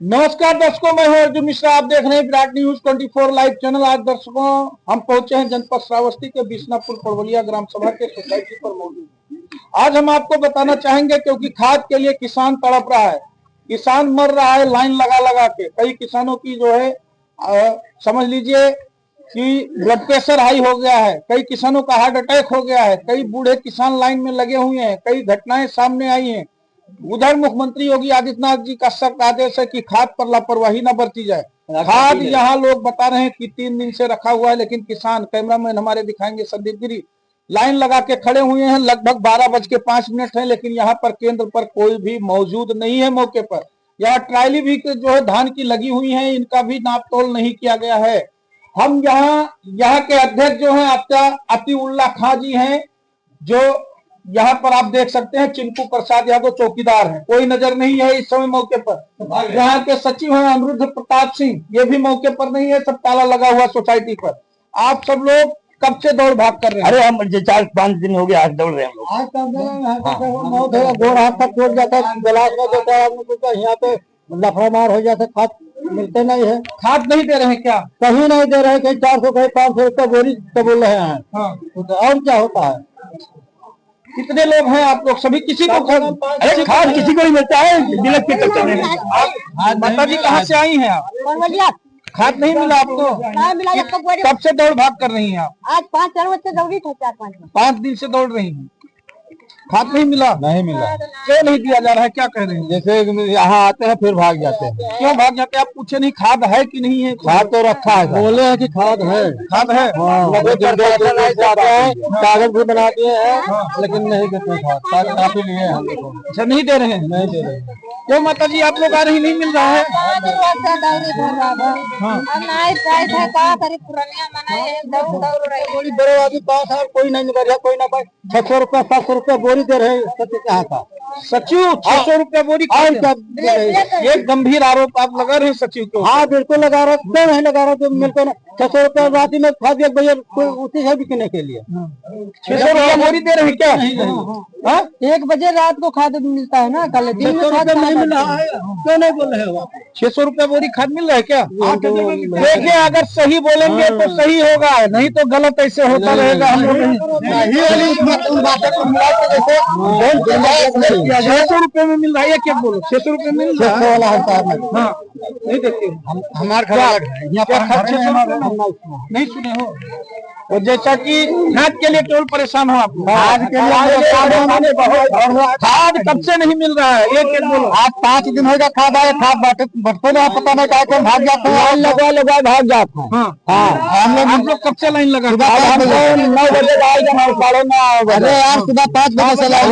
नमस्कार दर्शकों, मैं हूं अर्जुन मिश्रा। आप देख रहे हैं विराट न्यूज 24 लाइव चैनल। आज दर्शकों हम पहुंचे हैं जनपद श्रावस्ती के बिशनापुर परवलिया ग्राम सभा के सोसाइटी पर मौजूद। आज हम आपको बताना चाहेंगे क्योंकि खाद के लिए किसान तड़प रहा है, किसान मर रहा है लाइन लगा लगा के। कई किसानों की जो है समझ लीजिए कि ब्लड प्रेशर हाई हो गया है, कई किसानों का हार्ट अटैक हो गया है, कई बूढ़े किसान लाइन में लगे हुए हैं, कई घटनाएं सामने आई हैं। उधर मुख्यमंत्री योगी आदित्यनाथ जी का सख्त आदेश है कि खाद पर लापरवाही न बरती जाए। खाद यहाँ लोग बता रहे हैं कि 3 दिन से रखा हुआ है, लेकिन किसान, कैमरामैन हमारे दिखाएंगे संदीप गिरी, लाइन लगा के खड़े हुए हैं। लगभग 12:05 है, लेकिन यहाँ पर केंद्र पर कोई भी मौजूद नहीं है मौके पर। यहाँ ट्रायली भी जो है धान की लगी हुई है, इनका भी नाप तोल नहीं किया गया है। हम यहाँ के अध्यक्ष जो है अतीउल्लाह खां जी हैं, जो यहाँ पर आप देख सकते हैं चिंकू प्रसाद यादव चौकीदार हैं, कोई नजर नहीं है इस समय मौके पर। यहाँ के सचिव हैं अनिरुद्ध प्रताप सिंह, ये भी मौके पर नहीं है, सब ताला लगा हुआ सोसाइटी पर। आप सब लोग कब से दौड़ भाग कर रहे हैं? अरे हम 4-5 दिन हो गए, आज दौड़ रहे हैं हम लोग। गोड़ हाथ तक टूट जाता है, गिलास में देता है आदमी को, यहाँ पे लफड़ा मार हो जाता है। खाद मिलते नहीं है, खाद नहीं दे रहे हैं क्या? कहीं नहीं दे रहे, कहीं 400 कहीं 500 रुपया बोरी तो बोल रहे हैं। तो और क्या होता है? कितने लोग हैं आप लोग? सभी किसी को अरे खाद किसी को नहीं मिलता है, बिलक के चलते हैं। माता जी कहाँ से आई हैं आप? खाद नहीं मिला आपको? कब से दौड़ भाग कर रही हैं आप? आज 5-4 बजे से दौड़ी था, 4-5 दिन। 5 दिन से दौड़ रही हैं, खाद नहीं मिला? नहीं मिला। क्यों नहीं दिया जा रहा है, क्या कह रहे हैं? जैसे यहाँ आते हैं फिर भाग जाते हैं। क्यों भाग जाते हैं? आप पूछे नहीं खाद है कि नहीं है? खाद तो रखा है, बोले हैं कि खाद है। खाद है, कागज भी बना दिए हैं, लेकिन नहीं देते खाद। काफी लिए हम लोग। अच्छा, नहीं दे रहे हैं? नहीं दे रहे। क्यों माता जी आप लोग आ रही, नहीं मिल रहा है? बड़ी बड़े आदमी पास है, कोई नहीं निकल रहा, कोई ना पाए। 600 रुपया 700 रुपया बोरी दे रहे हैं कहाँ का? सचिव 600 रुपया बोरी ये गंभीर आरोप आप लगा रहे हैं सचिव को? हाँ बिल्कुल लगा रहा, क्यों नहीं लगा रहा? जो मिलते ना 600 रुपया रात में खाद भैया उसी है बिकने के लिए 600 रुपया बोरी दे रहे हैं क्या? 1 बजे रात को खाद मिलता है ना, कल दिन में खाद नहीं मिल रहा है, क्यों नहीं बोल रहे हो? 600 रुपया बोरी खाद मिल रहा है क्या? देखिए, अगर सही बोलेंगे तो सही होगा, नहीं तो गलत ऐसे होता रहेगा। हम लोग 600 रुपये में मिल रहा है क्या? बोलो 600 रुपये मिल रहा है वाला हाँ, नहीं देखते हमारे नहीं सुने हो। और जैसा कि खाद के लिए केवल परेशान हो आप, खाद के लिए खाद कब से नहीं मिल रहा है? एक बोलो। आज 5 दिन हो गया खाद आए, खाद बढ़ते ना, पता नहीं क्या भाग जाते हैं, लगा भाग जाते हैं। हाँ, हम लोग कब से लाइन लगा? 9 बजे आएगा, 9:30। अरे यार सुबह 5 बजे से लगा,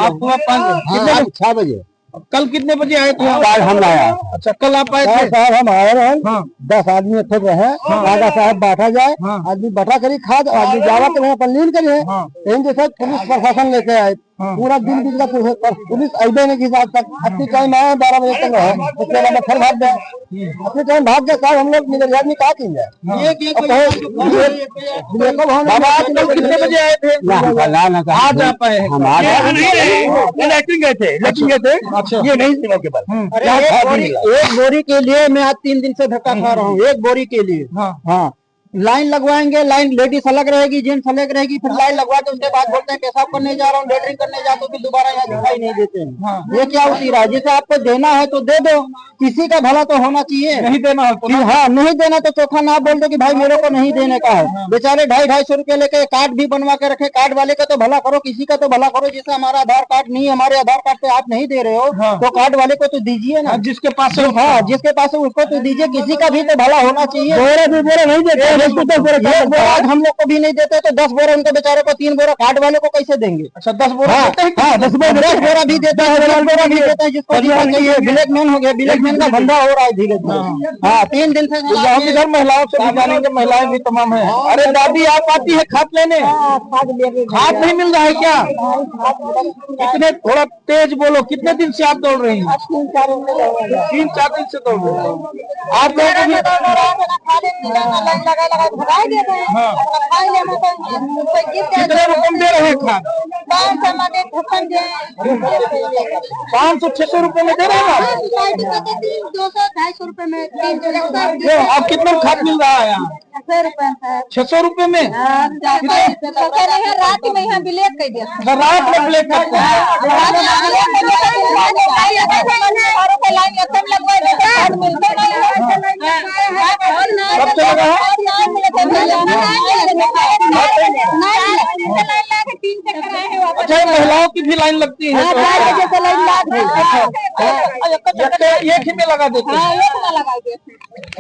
आप सुबह 5 बजे 6 बजे। कल कितने बजे आए थे? हम आया। अच्छा, कल आप आए थे? साहब हम आए हैं, 10 आदमी अच्छे रहे। राजा साहब बैठा जाए, आदमी बैठा करी खाद, आदमी जावा के वहाँ पर लीन करिए। इन जैसे पुलिस प्रशासन लेके आए, पूरा दिन बीत गया, पुलिस अबे नहीं किसी तक। अपनी टाइम आया 12 बजे तक रहे, उसके बाद फिर भाग गए। अपनी टाइम भाग गए साहब, हम लोग निकल आदमी क्या की जाए? कितने बजे आए थे? आज आप आए? इलेक्ट्रिक गए थे, ये नहीं थी मौके पर। एक बोरी के लिए मैं आज 3 दिन से धक्का खा रहा हूँ, एक बोरी के लिए। हाँ लाइन लगवाएंगे, लाइन लेडीज अलग रहेगी, जेंट्स अलग रहेगी, फिर लाइन लगवा के उसके बाद बोलते हैं पेशाब करने जा रहा हूँ, लेटरिन करने जाता हूँ, फिर दोबारा यहाँ दिखाई नहीं देते हैं। ये क्या होती रहा है? जैसे आपको देना है तो दे दो, किसी का भला तो होना चाहिए। नहीं देना है हाँ, नहीं देना तो चोखा ना बोल दो कि भाई मेरे को नहीं देने का है। बेचारे 250-250 रुपये लेके कार्ड भी बनवा के रखे, कार्ड वाले का तो भला करो, किसी का तो भला करो। जैसे हमारा आधार कार्ड नहीं, हमारे आधार कार्ड पे आप नहीं दे रहे हो तो कार्ड वाले को तो दीजिए ना, जिसके पास है। हाँ, जिसके पास है उसको तो दीजिए, किसी का भी तो भला होना चाहिए। बोरा नहीं देते, 10 बोरा हम लोग को भी नहीं देते, तो 10 बोरा उनको बेचारे को 3 बोरा कार्ड वाले को कैसे देंगे? अच्छा, 10 बोरा 10 बोरा भी देते हैं, 10 बोरा भी देते हैं। जिसको ब्लैक मैन हो गया, ब्लैक मैन का धंधा हो रहा है धीरे धीरे। हाँ, 3 दिन से इधर महिलाओं से भी जानेंगे, महिलाएं भी तमाम है। अरे दादी आप आती है खाद लेने? खाद नहीं मिल रहा है क्या? कितने, थोड़ा तेज बोलो, कितने दिन से आप दौड़ रही हैं? 3-4 दिन से दौड़ रहे हैं। आप लोगों को भी लगा भगाई देते हैं। हाँ। खाई लेना तो कोई गिर जाए कितने रुपए में दे रहे हैं खाद? 500 मगे ठप्पन दे 500-600 रुपए में दे रहे हैं आप? सोसाइटी को देती 200-250 रुपए में 300 ये आप कितना में खाद मिल रहा है यहाँ? 600 रुपए है। 600 रुपए में? रात में यहाँ ब्लैक कर दिया। रात में ब्लैक करते सबसे लगा अच्छा, महिलाओं की भी लाइन लगती है? एक ही में लगा देते हैं?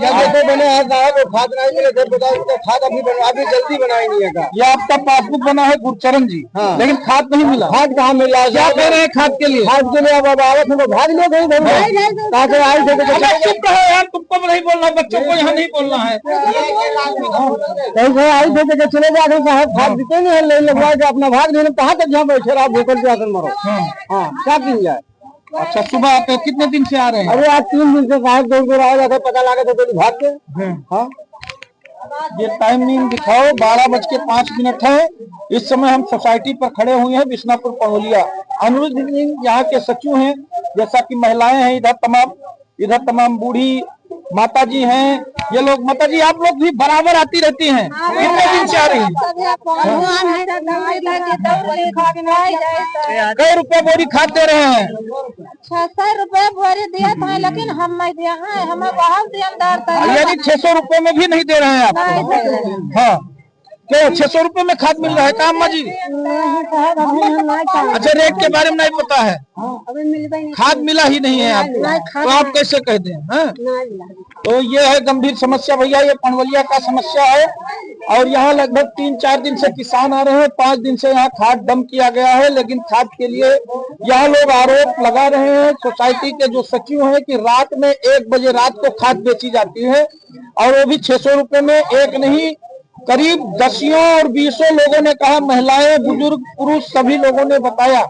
या जैसे बने हैं साहब वो खाद नहीं मिले थे, बताओ उसका खाद अभी जल्दी बनाएंगे का। ये आपका पासबुक बना है गुरचरण जी, हाँ। लेकिन खाद नहीं मिला। खाद कहाँ मिला? क्या कह रहे हैं खाद के लिए? खाद के लिए अब आवत है भाग लो गई ताकि आई थे अबे चुप रहो यार, तुमको नहीं बोलना, बच्चों को यहाँ नहीं बोलना है। कहीं से आई थे कि चले जाते साहब खाद देते नहीं है, ले लगवा के अपना भाग नहीं। कहाँ तक यहाँ बैठे आप भूखल के आकर मरो। हाँ क्या दिन जाए। अच्छा, सुबह आते हैं? कितने दिन से आ रहे हैं? अरे आज 3 दिन से साहब दौड़ आ जाते, पता लगा तो भाग के। हाँ ये टाइमिंग दिखाओ, 12:05 है। इस समय हम सोसाइटी पर खड़े हुए हैं, बिश्नापुर पनोलिया। अनुरुद्ध सिंह यहाँ के सचिव हैं। जैसा कि महिलाएं हैं इधर तमाम बूढ़ी माता जी हैं। ये लोग, माता जी आप लोग भी बराबर आती रहती हैं? कितने दिन से आ रही हैं? कई रुपए बोरी खाद दे रहे हैं? 600 रुपए बोरी दिया था, लेकिन हम नहीं दिया है, हमें बहुत देनदार था। यानी 600 रुपए में भी नहीं दे रहे हैं आप? हाँ, क्या 600 रुपए में खाद मिल रहा है? काम जी अच्छा, रेट के बारे में नहीं पता है? खाद मिला ही नहीं है आपको, तो आप कैसे कहते हैं? तो ये है गंभीर समस्या भैया, ये पनवलिया का समस्या है। और यहाँ लगभग 3-4 दिन से किसान आ रहे हैं। 5 दिन से यहाँ खाद डंप किया गया है, लेकिन खाद के लिए यहाँ लोग आरोप लगा रहे हैं सोसाइटी के जो सचिव हैं कि रात में 1 बजे रात को खाद बेची जाती है, और वो भी 600 रुपए में। एक नहीं, करीब 10 और 20 लोगों ने कहा, महिलाएं, बुजुर्ग, पुरुष सभी लोगों ने बताया।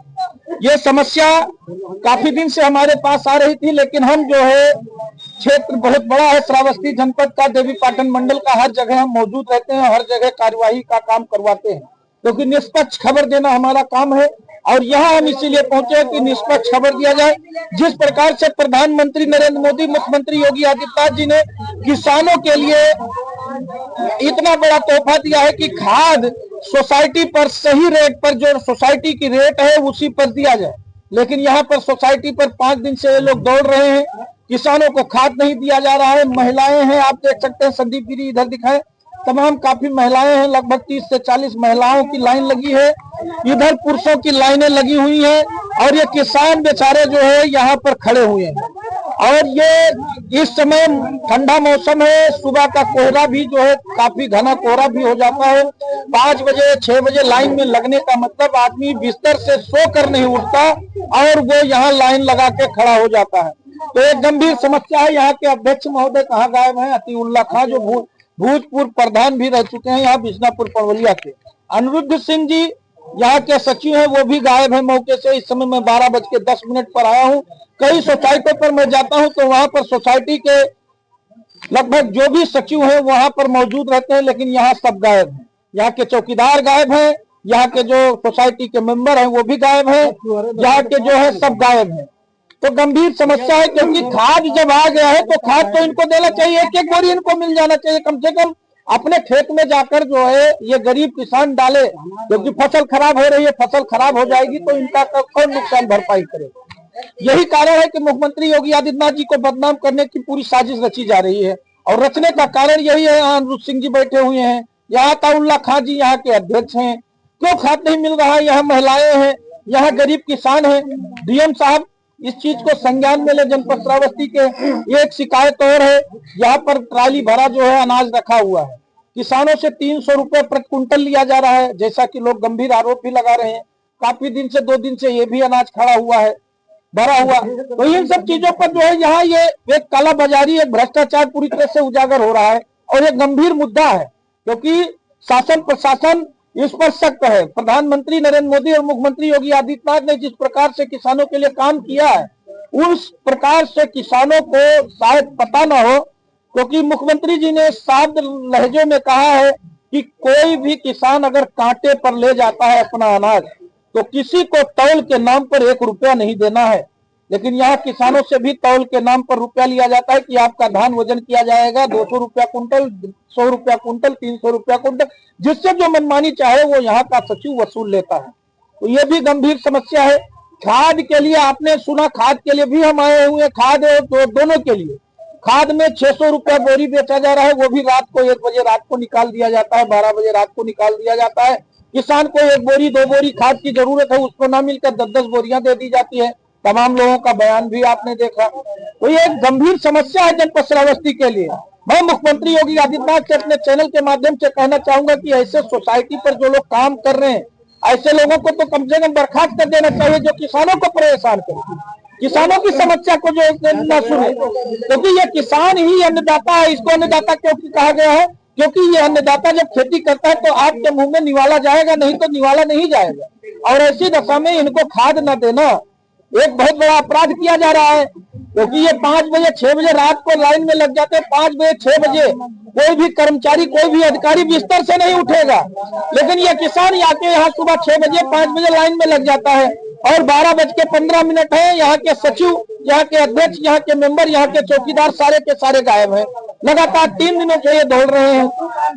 ये समस्या काफी दिन से हमारे पास आ रही थी, लेकिन हम जो है, क्षेत्र बहुत बड़ा है श्रावस्ती जनपद का, देवीपाटन मंडल का, हर जगह हम मौजूद रहते हैं, हर जगह कार्यवाही का काम करवाते हैं, क्योंकि निष्पक्ष खबर देना हमारा काम है। और यहाँ हम इसीलिए पहुंचे कि निष्पक्ष खबर दिया जाए। जिस प्रकार से प्रधानमंत्री नरेंद्र मोदी, मुख्यमंत्री योगी आदित्यनाथ जी ने किसानों के लिए इतना बड़ा तोहफा दिया है कि खाद सोसाइटी पर सही रेट पर, जो सोसाइटी की रेट है उसी पर दिया जाए, लेकिन यहाँ पर सोसाइटी पर 5 दिन से ये लोग दौड़ रहे हैं। किसानों को खाद नहीं दिया जा रहा है। महिलाएं हैं, आप देख सकते हैं, संदीप गिरी इधर दिखाए, तमाम काफी महिलाएं हैं, लगभग 30 से 40 महिलाओं की लाइन लगी है। इधर पुरुषों की लाइनें लगी हुई हैं, और ये किसान बेचारे जो है यहाँ पर खड़े हुए हैं। और ये इस समय ठंडा मौसम है, सुबह का कोहरा भी जो है, काफी घना कोहरा भी हो जाता है। 5 बजे 6 बजे लाइन में लगने का मतलब आदमी बिस्तर से सोकर नहीं उठता, और वो यहाँ लाइन लगा के खड़ा हो जाता है। तो एक गंभीर समस्या है। यहाँ के अध्यक्ष महोदय कहाँ गायब हैं? अतीउल्लाह खां, जो भूतपूर्व प्रधान भी रह चुके हैं यहाँ बिश्नापुर पनवलिया के। अनुरुद्ध सिंह जी यहाँ के सचिव हैं, वो भी गायब है मौके से। इस समय मैं 12:10 पर आया हूँ। कई सोसाइटियों पर मैं जाता हूँ तो वहां पर सोसाइटी के लगभग जो भी सचिव हैं वहां पर मौजूद रहते हैं, लेकिन यहाँ सब गायब हैं। यहाँ के चौकीदार गायब हैं, यहाँ के जो सोसाइटी के मेंबर हैं वो भी गायब हैं, यहाँ के जो है सब गायब हैं। तो गंभीर समस्या है, क्योंकि खाद जब आ गया है तो खाद तो इनको देना चाहिए, 1-1 बोरी इनको मिल जाना चाहिए कम से कम। अपने खेत में जाकर जो है ये गरीब किसान डाले, क्योंकि फसल खराब हो रही है, फसल खराब हो जाएगी तो इनका कौन नुकसान भरपाई करेगा? यही कारण है कि मुख्यमंत्री योगी आदित्यनाथ जी को बदनाम करने की पूरी साजिश रची जा रही है, और रचने का कारण यही है। यहाँ अनुरुद्ध सिंह जी बैठे हुए हैं, यहाँ अताउल्लाह खां जी यहाँ के अध्यक्ष हैं। क्यों खाद नहीं मिल रहा है? यहाँ महिलाएं हैं, यहाँ गरीब किसान हैं। डीएम साहब इस चीज को संज्ञान में ले। जनपद श्रावस्ती के एक शिकायत और है, यहाँ पर ट्राली भरा जो है अनाज रखा हुआ है, किसानों से 300 रुपए प्रति क्विंटल लिया जा रहा है, जैसा कि लोग गंभीर आरोप भी लगा रहे हैं। काफी दिन से 2 दिन से ये भी अनाज खड़ा हुआ है, भरा हुआ। तो इन सब चीजों पर जो है यहाँ ये एक काला बाजारी, एक भ्रष्टाचार पूरी तरह से उजागर हो रहा है, और ये गंभीर मुद्दा है, क्योंकि शासन प्रशासन इस पर सख्त है। प्रधानमंत्री नरेंद्र मोदी और मुख्यमंत्री योगी आदित्यनाथ ने जिस प्रकार से किसानों के लिए काम किया है, उस प्रकार से किसानों को शायद पता न हो क्योंकि मुख्यमंत्री जी ने साफ लहजों में कहा है कि कोई भी किसान अगर कांटे पर ले जाता है अपना अनाज तो किसी को तौल के नाम पर 1 रुपया नहीं देना है। लेकिन यहाँ किसानों से भी तौल के नाम पर रुपया लिया जाता है कि आपका धान वजन किया जाएगा 200 रुपया कुंटल, 100 रुपया कुंटल, 300 रुपया कुंटल, जिससे जो मनमानी चाहे वो यहाँ का सचिव वसूल लेता है। तो ये भी गंभीर समस्या है। खाद के लिए आपने सुना, खाद के लिए भी हम आए हुए, खाद दोनों के लिए। खाद में 600 रुपया बोरी बेचा जा रहा है, वो भी रात को 1 बजे रात को निकाल दिया जाता है, 12 बजे रात को निकाल दिया जाता है। किसान को 1 बोरी 2 बोरी खाद की जरूरत है, उसको ना मिलकर 10-10 बोरियां दे दी जाती है। तमाम लोगों का बयान भी आपने देखा। तो ये एक गंभीर समस्या है जनपद श्रावस्ती के लिए। मैं मुख्यमंत्री योगी आदित्यनाथ से अपने चैनल के माध्यम से कहना चाहूंगा कि ऐसे सोसाइटी पर जो लोग काम कर रहे हैं, ऐसे लोगों को तो कम से कम बर्खास्त कर देना चाहिए जो किसानों को परेशान करे, किसानों की समस्या को जो न सुने। क्योंकि ये किसान ही अन्नदाता है। इसको अन्नदाता क्योंकि कहा गया है? क्योंकि ये अन्नदाता जब खेती करता है तो आपके मुंह में निवाला जाएगा, नहीं तो निवाला नहीं जाएगा। और ऐसी दशा में इनको खाद न देना एक बहुत बड़ा अपराध किया जा रहा है। क्योंकि ये 5 बजे 6 बजे रात को लाइन में लग जाते हैं। 5 बजे 6 बजे कोई भी कर्मचारी, कोई भी अधिकारी बिस्तर से नहीं उठेगा, लेकिन ये किसान आके यहाँ सुबह 6 बजे 5 बजे लाइन में लग जाता है। और 12:15 है, यहाँ के सचिव, यहाँ के अध्यक्ष, यहाँ के मेंबर, यहाँ के चौकीदार सारे के सारे गायब हैं। लगातार 3 दिनों से ये दौड़ रहे हैं।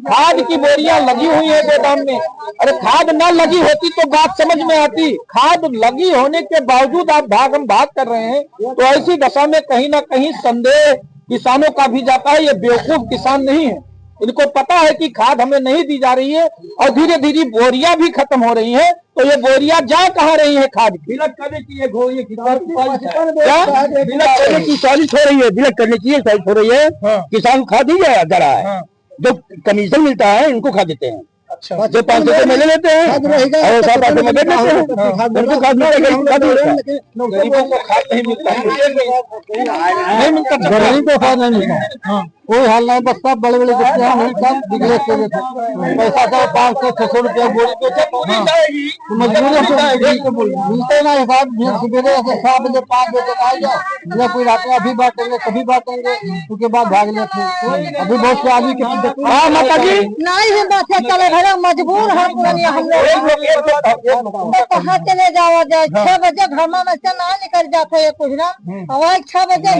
खाद की बोरियां लगी हुई है गोदाम में। अरे खाद ना लगी होती तो बात समझ में आती। खाद लगी होने के बावजूद आप भागम भाग कर रहे हैं, तो ऐसी दशा में कहीं ना कहीं संदेह किसानों का भी जाता है। ये बेवकूफ किसान नहीं है, इनको पता है कि खाद हमें नहीं दी जा रही है और धीरे धीरे बोरियां भी खत्म हो रही है। तो ये बोरियां जा कहाँ रही है? खाद की बिलट करने की ये बिलट करने की साजिश हो रही है, बिलट करने की साजिश हो रही है। किसान खाद ही जा रहा है। जो कमीशन मिलता है इनको खा देते हैं। अच्छा, जो 500 रुपये मेले लेते हैं और 7-8 में दे देते हैं, उनको खाद गरीबों को खाद नहीं मिलता है, नहीं मिलता, गरीब को खाद नहीं मिलता। कोई हाल नहीं, बस सब बड़े बड़े बिजनेस के लिए पैसा का 500-600 रुपया बोरी मिलते ना। हिसाब सवेरे 7 बजे 5 बजे तक आ जाओ, कोई रात में अभी बांटेंगे कभी बांटेंगे, उसके बाद भाग लेते। अभी बहुत से आदमी के माता जी नहीं है, बात चले घर मजबूर है हम लोग। कहाँ चले जाओ जाए? 6 बजे घर में से ना निकल जाते कुछ ना। और 6 बजे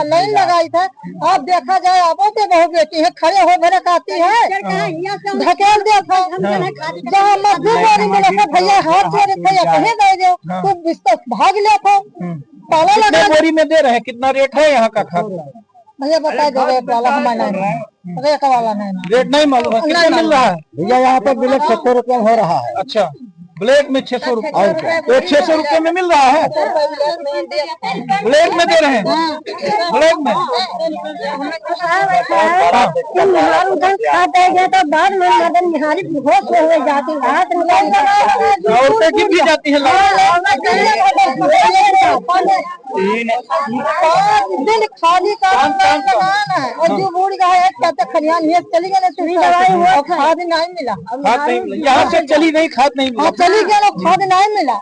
लाइन लगाई था। अब देखा जाए आपो के बहु बेटी है, खड़े हो भरक आती है, धकेल देता जहाँ मजदूर भैया हाथ जोड़े भैया कहीं दे दो तो बिस्तर भाग लेता। ताला लगा बोरी में दे रहे हैं। कितना रेट है यहाँ का खाद? भैया बता दो, रेट वाला हमारा रेट वाला नहीं, रेट नहीं मालूम है कितना मिल रहा है भैया? यहाँ पे ब्लैक 70 रुपया हो रहा है। अच्छा, ब्लैक में 600 रुपये, तो 600 रुपये में मिल रहा है। ब्लैक में दे रहे हैं, ब्लैक में बाद में मदन बिहारी बेहोश हो जाती औरतें की भी जाती है। दिन खाली का और जो बूढ़ी का है कहते खलियान चली गए तो दवाई खाद नहीं मिला, खाद नहीं मिला, यहाँ से चली नहीं, खाद नहीं मिला, चली गए खाद नहीं मिला,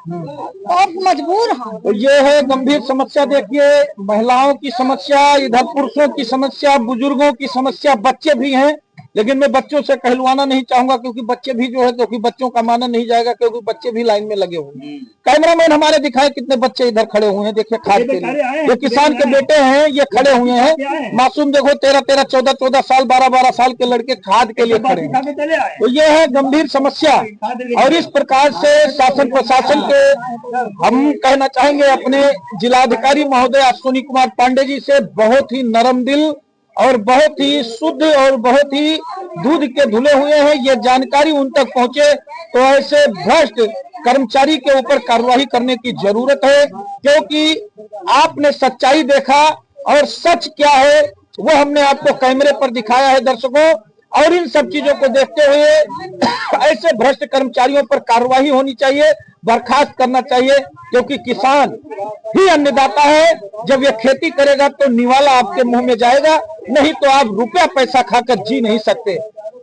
अब मजबूर है। तो ये है गंभीर समस्या। देखिए, महिलाओं की समस्या, इधर पुरुषों की समस्या, बुजुर्गों की समस्या, बच्चे भी हैं। लेकिन मैं बच्चों से कहलवाना नहीं चाहूंगा क्योंकि बच्चे भी जो है, क्योंकि बच्चों का माना नहीं जाएगा, क्योंकि बच्चे भी लाइन में लगे हुए हैं। कैमरामैन हमारे दिखाए कितने बच्चे इधर खड़े हुए हैं। देखिए खाद के लिए ये किसान के बेटे हैं, ये खड़े हुए हैं मासूम। देखो 13-13, 14-14 साल, 12-12 साल के लड़के खाद के लिए खड़े हैं। तो ये है गंभीर समस्या। और इस प्रकार से शासन प्रशासन के हम कहना चाहेंगे अपने जिलाधिकारी महोदय अश्विनी कुमार पांडे जी से, बहुत ही नरम दिल और बहुत ही शुद्ध और बहुत ही दूध के धुले हुए हैं, ये जानकारी उन तक पहुंचे तो ऐसे भ्रष्ट कर्मचारी के ऊपर कार्रवाई करने की जरूरत है। क्योंकि आपने सच्चाई देखा और सच क्या है वो हमने आपको कैमरे पर दिखाया है दर्शकों। और इन सब चीजों को देखते हुए ऐसे भ्रष्ट कर्मचारियों पर कार्रवाई होनी चाहिए, बर्खास्त करना चाहिए। क्योंकि किसान ही अन्नदाता है। जब ये खेती करेगा तो निवाला आपके मुंह में जाएगा, नहीं तो आप रुपया पैसा खाकर जी नहीं सकते।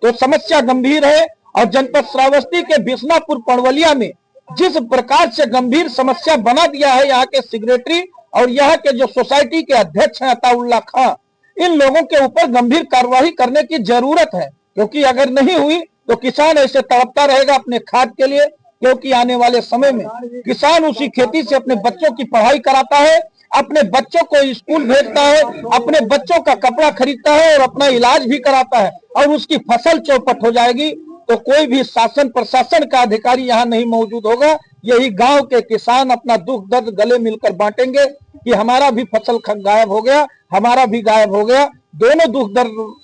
तो समस्या गंभीर है। और जनपद श्रावस्ती के बिसनापुर पड़वलिया में जिस प्रकार से गंभीर समस्या बना दिया है यहाँ के सेक्रेटरी और यहाँ के जो सोसाइटी के अध्यक्ष हैं अताउल्ला खां, इन लोगों के ऊपर गंभीर कार्रवाई करने की जरूरत है, क्योंकि अगर नहीं हुई तो किसान ऐसे तड़पता रहेगा अपने खाद के लिए, क्योंकि आने वाले समय में किसान उसी खेती से अपने बच्चों की पढ़ाई कराता है, अपने बच्चों को स्कूल भेजता है, अपने बच्चों का कपड़ा खरीदता है और अपना इलाज भी कराता है, और उसकी फसल चौपट हो जाएगी तो कोई भी शासन प्रशासन का अधिकारी यहाँ नहीं मौजूद होगा। यही गांव के किसान अपना दुख दर्द गले मिलकर बांटेंगे कि हमारा भी फसल गायब हो गया, हमारा भी गायब हो गया। दोनों दुख दर्द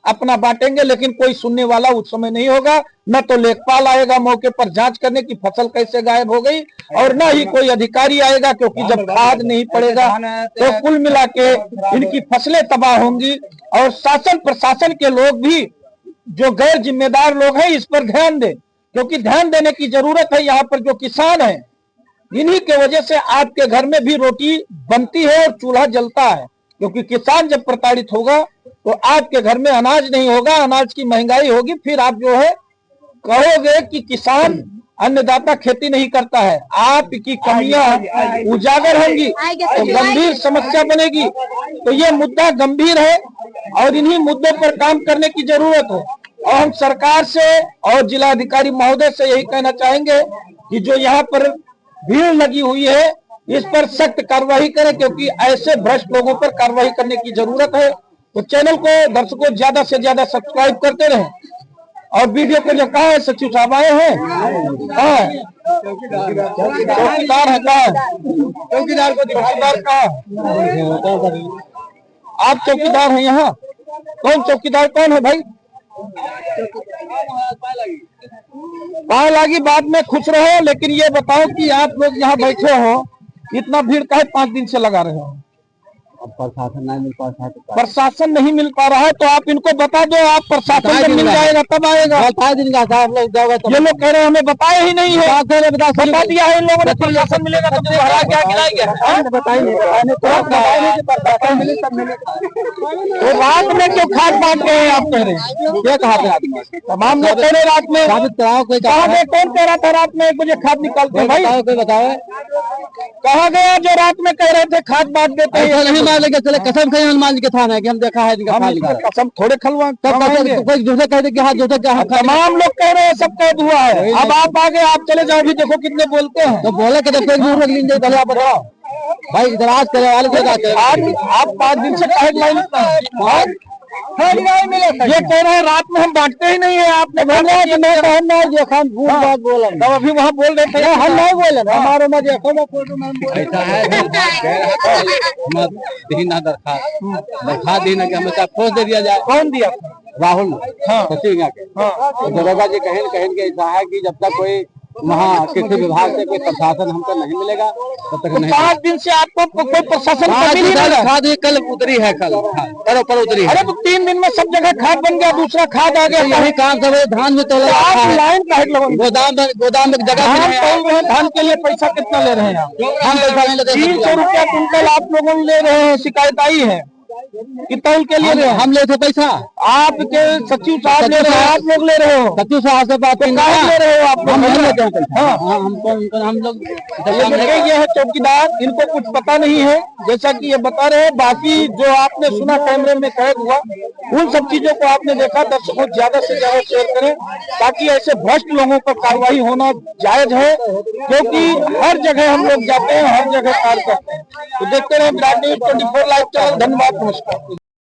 अपना बांटेंगे, लेकिन कोई सुनने वाला उस समय नहीं होगा। न तो लेखपाल आएगा मौके पर जांच करने की फसल कैसे गायब हो गई, और न ही कोई अधिकारी आएगा, क्योंकि जब खाद नहीं पड़ेगा तो कुल मिला के इनकी फसलें तबाह होंगी। और शासन प्रशासन के लोग भी जो गैर जिम्मेदार लोग हैं इस पर ध्यान दें, क्योंकि ध्यान देने की जरूरत है। यहाँ पर जो किसान हैं, इन्हीं के वजह से आपके घर में भी रोटी बनती है और चूल्हा जलता है, क्योंकि किसान जब प्रताड़ित होगा तो आपके घर में अनाज नहीं होगा, अनाज की महंगाई होगी, फिर आप जो है कहोगे कि किसान अन्नदाता खेती नहीं करता है। आपकी कमियां उजागर होंगी तो गंभीर समस्या बनेगी। तो ये मुद्दा गंभीर है और इन्हीं मुद्दों पर काम करने की जरूरत है। और हम सरकार से और जिलाधिकारी महोदय से यही कहना चाहेंगे कि जो यहाँ पर भीड़ लगी हुई है इस पर सख्त कार्रवाई करें, क्योंकि ऐसे भ्रष्ट लोगों पर कार्रवाई करने की जरूरत है। तो चैनल को दर्शकों ज्यादा से ज्यादा सब्सक्राइब करते रहें। और वीडियो को जो कहा है सचिव साहब आए हैं, चौकीदार है कहा, चौकीदार कहा, आप चौकीदार हैं यहाँ? कौन चौकीदार कौन है भाई? पाए लागी बाद में खुश रहो, लेकिन ये बताओ कि आप लोग यहाँ बैठे हो, इतना भीड़ काहे 5 दिन से लगा रहे हो? प्रशासन नहीं मिल पा रहा है, प्रशासन नहीं मिल पा रहा है तो आप इनको बता दो, आप प्रशासन जब मिल जाएगा तब आएगा। दिन का साहब लोग जाओगे ये लोग कह रहे हैं हमें बताया ही नहीं है, बता दिया है इन लोगों ने, प्रशासन मिलेगा तो हरा क्या गिराएंगे? तो रात में क्यों खाद बांट रहे हैं आप कह रहे हैं? क्या कहा था आपने? तमाम लोग कह रहे रात में, कोई कहा गया? कौन कह रहा था रात में 1 बजे खाद निकालते हैं? भाई कोई बताओ, कहा गया जो रात में कह रहे थे खाद बांट देते हैं? नहीं मान लेंगे, चले कसम खाई हनुमान जी के थाना है कि हम देखा है इनका खाद निकाला। कसम थोड़े खलवा कोई दूसरे कहते कि हाँ दूसरे क्या तमाम लोग कह रहे हैं, सब कैद हुआ है। अब आप आगे आप चले जाओ, भी देखो कितने बोलते हैं। तो बोले कि देखो एक दूसरे लीजिए, पहले आप बताओ भाई, इतराज करे वाले को आप 5 दिन से कहे लाइन ये कह रहे हैं रात में हम बांटते ही नहीं है। आपने बोला तब अभी वहाँ बोल रहे थे हम नहीं बोले, हमारे में देखो दरखास्त देना कि हमेशा खोज दे दिया जाए। कौन दिया? राहुल हाँ। सचिव यहाँ के दरोगा जी कहें कि ऐसा है कि जब तक कोई वहाँ किसी विभाग से कोई प्रशासन हमको नहीं मिलेगा तब तक नहीं। 5 दिन से आपको कोई प्रशासन मिल नहीं रहा? खाद कल उतरी है, कल पर उतरी है। अरे तो 3 दिन में सब जगह खाद बन गया, दूसरा खाद आ गया। यही काम सब धान में तो लाइन का गोदाम में जगह धान तोल रहे हैं। धान के लिए पैसा कितना ले रहे हैं आप? हम पैसा नहीं लेते। 300 रुपया कुंटल आप लोगों ले रहे हैं, शिकायत आई है कि तौल के लिए हम लेते पैसा, आपके सचिव साहब ले रहे हैं, आप लोग ले रहे हो? सचिव साहब से बात ले रहे हो आप लोग? हम नहीं लेते हैं पैसा। हम लोग ये है चौकीदार, इनको कुछ पता नहीं है जैसा कि ये बता रहे हैं। बाकी जो आपने सुना कैमरे में कैद हुआ, उन सब चीजों को आपने देखा। दर्शकों ज्यादा से ज्यादा शेयर करें ताकि ऐसे भ्रष्ट लोगों पर कार्रवाई होना जायज है, क्योंकि हर जगह हम लोग जाते हैं, हर जगह कार्य करते हैं। तो देखते रहे विराट न्यूज़ 24 लाइव चैनल। धन्यवाद, नमस्कार।